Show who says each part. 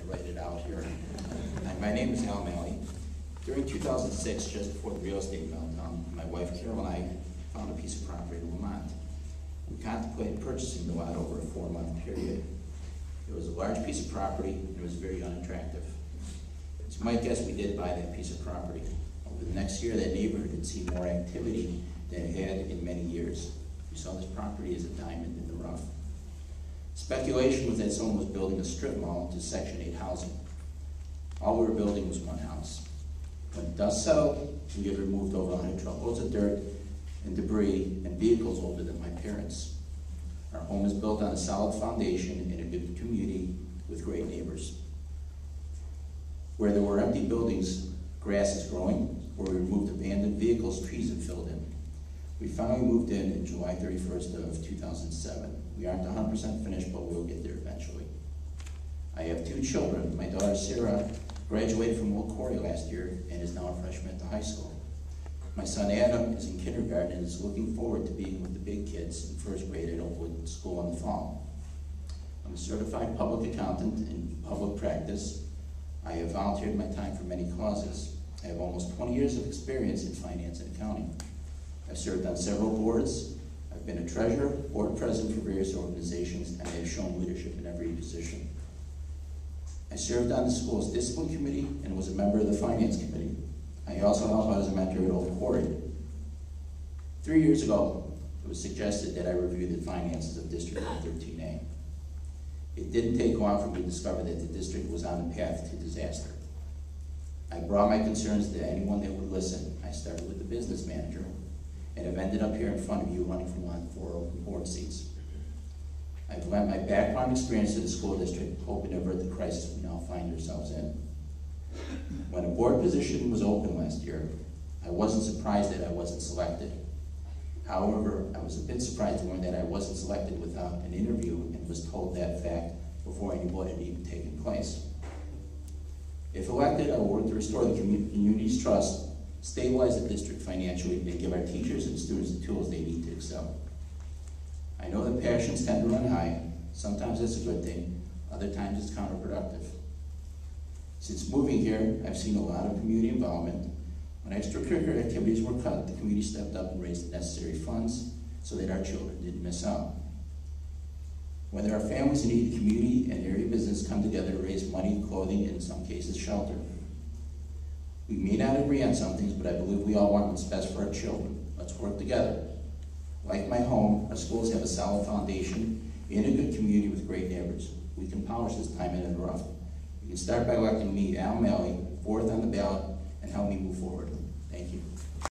Speaker 1: write it out here. My name is Al Malley. During 2006, just before the real estate meltdown, my wife Carol and I found a piece of property in Lemont. We contemplated purchasing the lot over a 4-month period. It was a large piece of property and it was very unattractive. As you might guess, we did buy that piece of property. Over the next year, that neighborhood had seen more activity than it had in many years. We saw this property as a diamond in the rough. Speculation was that someone was building a strip mall to Section 8 housing. All we were building was one house. When dust settled, we had removed over 100 truckloads of dirt and debris and vehicles older than my parents. Our home is built on a solid foundation in a good community with great neighbors. Where there were empty buildings, grass is growing. Where we removed abandoned vehicles, trees have filled in. We finally moved in July 31st of 2007. We aren't 100% finished, but we'll get there eventually. I have 2 children. My daughter Sarah graduated from Molitor last year and is now a freshman at the high school. My son Adam is in kindergarten and is looking forward to being with the big kids in 1st grade at Oakwood School in the fall. I'm a certified public accountant in public practice. I have volunteered my time for many causes. I have almost 20 years of experience in finance and accounting. I've served on several boards. I've been a treasurer, board president for various organizations, and I have shown leadership in every position. I served on the school's discipline committee and was a member of the finance committee. I also helped out as a mentor at Old Quarry. 3 years ago, it was suggested that I review the finances of District 113A. It didn't take long for me to discover that the district was on the path to disaster. I brought my concerns to anyone that would listen. I started with the business manager, and have ended up here in front of you running for one of 4 open board seats. I've lent my background experience to the school district, hoping to avert the crisis we now find ourselves in. When a board position was open last year, I wasn't surprised that I wasn't selected. However, I was a bit surprised to learn that I wasn't selected without an interview and was told that fact before any vote had even taken place. If elected, I will work to restore the community's trust, stabilize the district financially, and give our teachers and students the tools they need to excel. I know that passions tend to run high. Sometimes it's a good thing, other times it's counterproductive. Since moving here, I've seen a lot of community involvement. When extracurricular activities were cut, the community stepped up and raised the necessary funds so that our children didn't miss out. When there are families in need, the community and area business come together to raise money, clothing, and in some cases shelter. We may not agree on some things, but I believe we all want what's best for our children. Let's work together. Like my home, our schools have a solid foundation in a good community with great neighbors. We can polish this time in the rough. You can start by electing me, Al Malley, 4th on the ballot, and help me move forward.